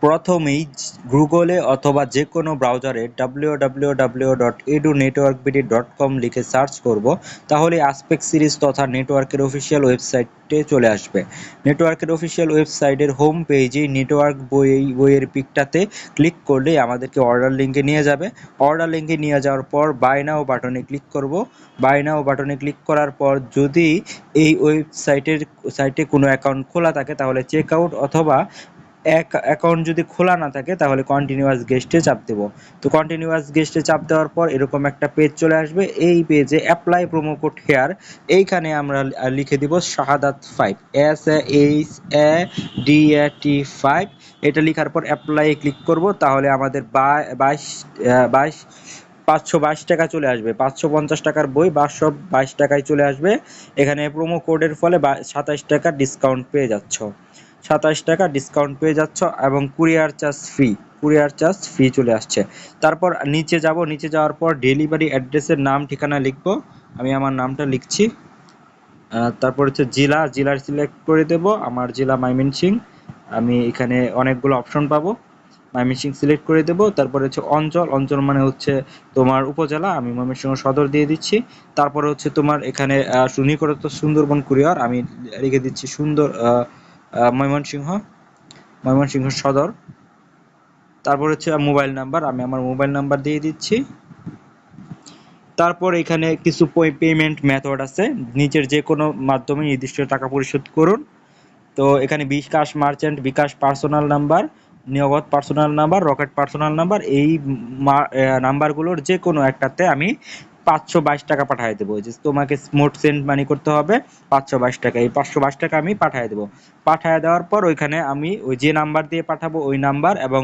প্রথমেই গুগলে অথবা যে কোনো ব্রাউজারে www.edunetworkbd.com লিখে সার্চ করব, তাহলে আসপেক্ট সিরিজ তথা নেটওয়ার্কের অফিসিয়াল ওয়েবসাইটে চলে আসবে। নেটওয়ার্কের অফিসিয়াল ওয়েবসাইটের হোম পেজে নেটওয়ার্ক বইয়ের পিকটাতে ক্লিক করলে আমাদেরকে অর্ডার লিঙ্কে নিয়ে যাবে। অর্ডার লিঙ্কে নিয়ে যাওয়ার পর বাই নাও বাটনে ক্লিক করব। বাই নাও বাটনে ক্লিক করার পর যদি এই সাইটে কোনো অ্যাকাউন্ট খোলা থাকে তাহলে চেক আউট, অথবা অ্যাকাউন্ট যদি খোলা না থাকে তাহলে কন্টিনিউয়াস গেস্টে চাপ দেব। তো কন্টিনিউয়াস গেস্টে চাপ দেওয়ার পর এরকম একটা পেজ চলে আসবে। এই পেজে অ্যাপ্লাই প্রোমো কোড হেয়ার, এইখানে আমরা লিখে দিব শাহাদাত 5, SAHADAT5। এটা লেখার পর অ্যাপ্লাই ক্লিক করব, তাহলে আমাদের 522 টাকা চলে আসবে। 550 টাকার বই 522 টাকায় চলে আসবে। এখানে প্রোমো কোডের ফলে 27 টাকা ডিসকাউন্ট পেয়ে যাচ্ছ। 27 টাকা ডিসকাউন্ট পেয়ে যাচ্ছ এবং কুরিয়ার চার্জ ফ্রি চলে আসছে। তারপর নিচে যাব, নিচে যাওয়ার পর ডেলিভারি অ্যাড্রেসের নাম ঠিকানা লিখবো। আমি আমার নামটা লিখছি। তারপর হচ্ছে জেলার সিলেক্ট করে দেব। আমার জেলা ময়মনসিংহ। আমি এখানে অনেকগুলো অপশন পাবো, ময়মনসিংহ সিলেক্ট করে দেব। তারপরে হচ্ছে অঞ্চল মানে হচ্ছে তোমার উপজেলা, আমি ময়মনসিংহ সদর দিয়ে দিচ্ছি। তারপরে হচ্ছে তোমার এখানে নিকটস্থ সুন্দরবন কুরিয়ার, আমি লিখে দিচ্ছি ময়মনসিংহ সদর। তারপর হচ্ছে মোবাইল নাম্বার, আমি আমার মোবাইল নাম্বার দিয়ে দিচ্ছি। তারপর এখানে কিছু পেমেন্ট মেথড আছে, নিচের যে কোনো মাধ্যমে নির্দিষ্ট টাকা পরিশোধ করুন। তো এখানে বিকাশ মার্চেন্ট, বিকাশ পার্সোনাল নাম্বার, নগদ personal number, rocket personal number, এই নাম্বারগুলোর যে কোনো একটাতে আমি 522 টাকা পাঠিয়ে দেবো। যে তোমাকে মোট সেন্ড মানি করতে হবে 522 টাকা। এই 522 টাকা আমি পাঠিয়ে দেবো। পাঠিয়ে দেওয়ার পর ওইখানে আমি ওই যে নাম্বার দিয়ে পাঠাবো ওই নাম্বার এবং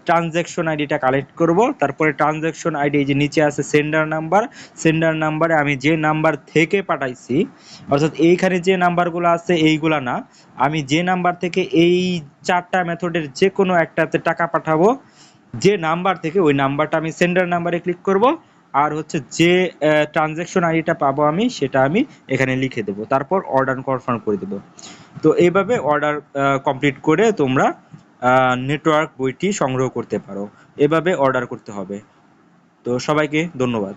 ট্রানজ্যাকশন আইডিটা কালেক্ট করব। তারপরে ট্রানজ্যাকশন আইডি যে নিচে আছে সেন্ডার নাম্বারে আমি যে নাম্বার থেকে পাঠাইছি, অর্থাৎ এইখানে যে নাম্বারগুলো আছে এইগুলা না, আমি যে নাম্বার থেকে এই 4টা মেথডের যে কোনো একটাতে টাকা পাঠাবো, যে নাম্বার থেকে ওই নাম্বারটা আমি সেন্ডার নাম্বারে ক্লিক করব। আর হচ্ছে যে ট্রানজ্যাকশন আইডিটা পাবো আমি সেটা আমি এখানে লিখে দেবো। তারপর অর্ডার কনফার্ম করে দেবো। তো এইভাবে অর্ডার কমপ্লিট করে তোমরা নেটওয়ার্ক বইটি সংগ্রহ করতে পারো। এভাবে অর্ডার করতে হবে। তো সবাইকে ধন্যবাদ।